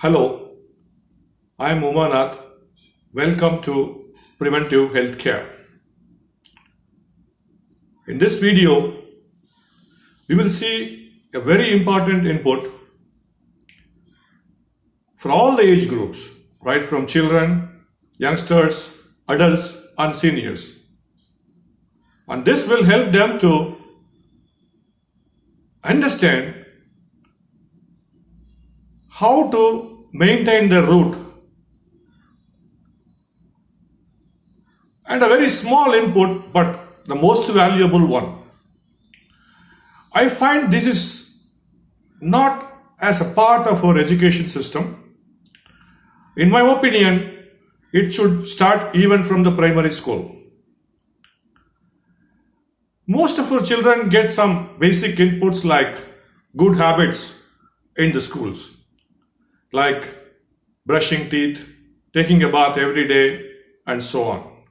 Hello, I am Umanath. Welcome to Preventive Healthcare. In this video, we will see a very important input for all the age groups, right from children, youngsters, adults, and seniors. And this will help them to understand how to maintain their route. And a very small input, but the most valuable one. I find this is not as a part of our education system. In my opinion, it should start even from the primary school. Most of our children get some basic inputs like good habits in the schools, like brushing teeth, taking a bath every day, and so on,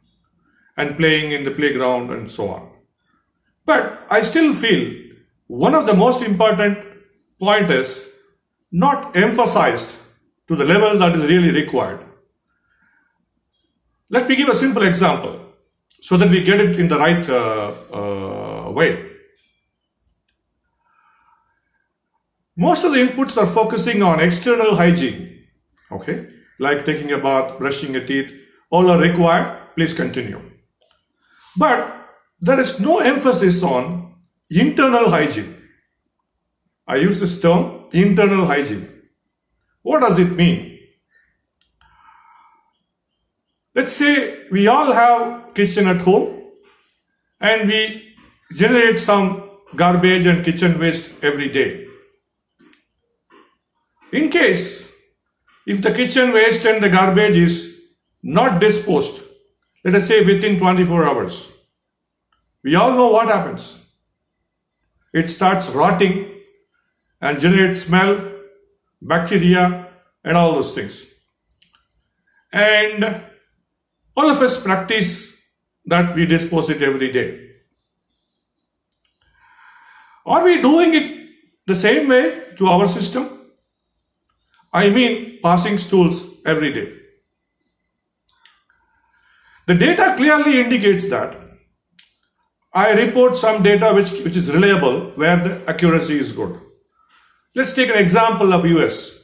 and playing in the playground and so on. But I still feel one of the most important point is not emphasized to the level that is really required. Let me give a simple example so that we get it in the right way. Most of the inputs are focusing on external hygiene, okay? Like taking a bath, brushing your teeth, all are required, please continue. But there is no emphasis on internal hygiene. I use this term, internal hygiene. What does it mean? Let's say we all have kitchen at home and we generate some garbage and kitchen waste every day. In case, if the kitchen waste and the garbage is not disposed, let us say within 24 hours, we all know what happens. It starts rotting and generates smell, bacteria, and all those things. And all of us practice that we dispose it every day. Are we doing it the same way to our system? I mean, passing stools every day. The data clearly indicates that. I report some data which is reliable, where the accuracy is good. Let's take an example of US.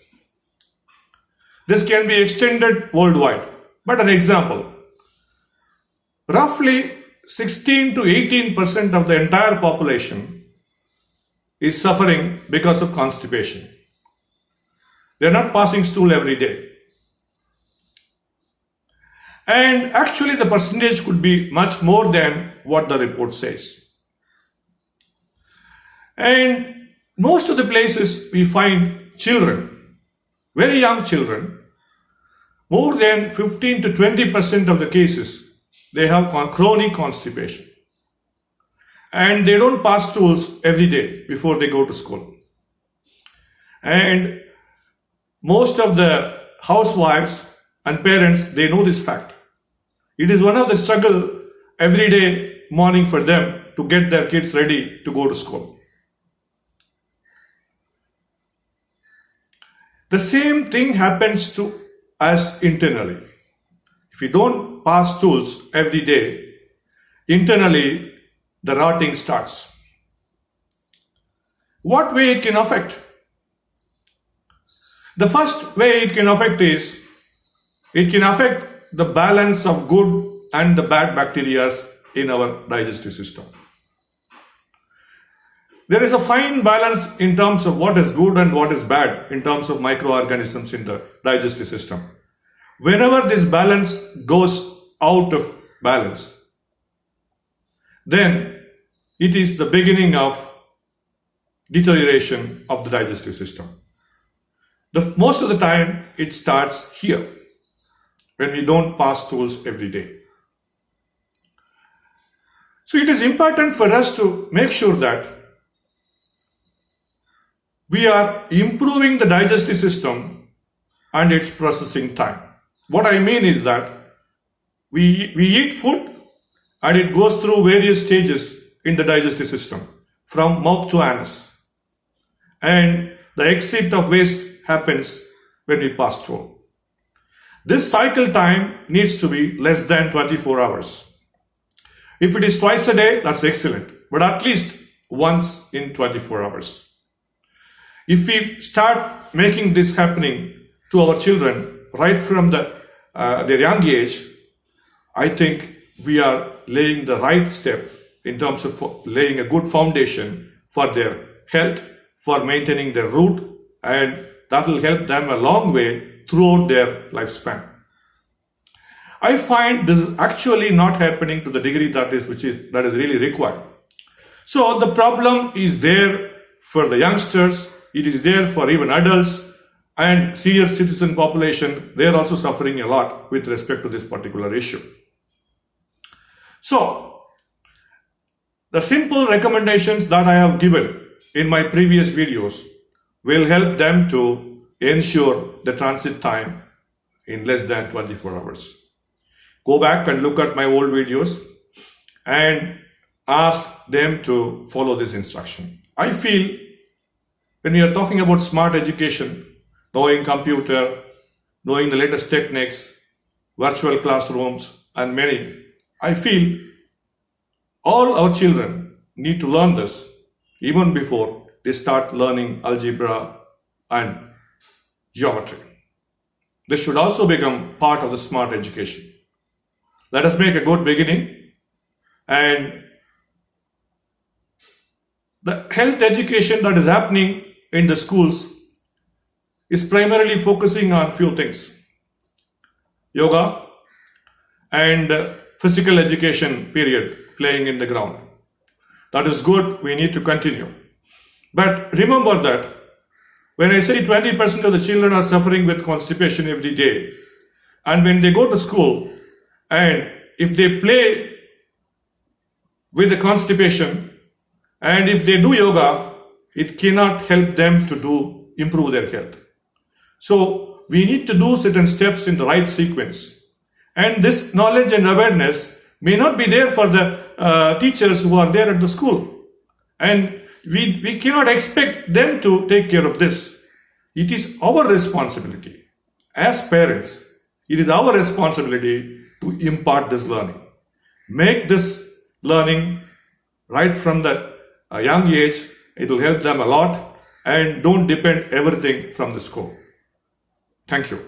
This can be extended worldwide, but an example. Roughly 16 to 18% of the entire population is suffering because of constipation. They're not passing stool every day. And actually the percentage could be much more than what the report says. And most of the places we find children, very young children, more than 15 to 20% of the cases, they have chronic constipation. And they don't pass stools every day before they go to school. And most of the housewives and parents, they know this fact. It is one of the struggle every day morning for them to get their kids ready to go to school. The same thing happens to us internally. If you don't pass stools every day, internally the rotting starts. What way it can affect? The first way it can affect is, it can affect the balance of good and the bad bacteria in our digestive system. There is a fine balance in terms of what is good and what is bad in terms of microorganisms in the digestive system. Whenever this balance goes out of balance, then it is the beginning of deterioration of the digestive system. Most of the time, it starts here, when we don't pass stools every day. So it is important for us to make sure that we are improving the digestive system and its processing time. What I mean is that we eat food and it goes through various stages in the digestive system, from mouth to anus. And the exit of waste happens when we pass through. This cycle time needs to be less than 24 hours. If it is twice a day, that's excellent, but at least once in 24 hours. If we start making this happening to our children right from their young age, I think we are laying the right step in terms of laying a good foundation for their health, for maintaining their root, and that will help them a long way throughout their lifespan. I find this is actually not happening to the degree that is really required. So the problem is there for the youngsters, it is there for even adults, and senior citizen population, they are also suffering a lot with respect to this particular issue. So, the simple recommendations that I have given in my previous videos will help them to ensure the transit time in less than 24 hours. Go back and look at my old videos and ask them to follow this instruction. I feel when we are talking about smart education, knowing computer, knowing the latest techniques, virtual classrooms, and many, I feel all our children need to learn this even before they start learning algebra and geometry. This should also become part of the smart education. Let us make a good beginning, and the health education that is happening in the schools is primarily focusing on few things: yoga and physical education period, playing in the ground. That is good, we need to continue. But remember that when I say 20% of the children are suffering with constipation every day, and when they go to school and if they play with the constipation and if they do yoga, it cannot help them to improve their health. So we need to do certain steps in the right sequence. And this knowledge and awareness may not be there for the teachers who are there at the school. And we cannot expect them to take care of this. It is our responsibility. As parents, it is our responsibility to impart this learning. Make this learning right from the young age. It will help them a lot. And don't depend everything from the school. Thank you.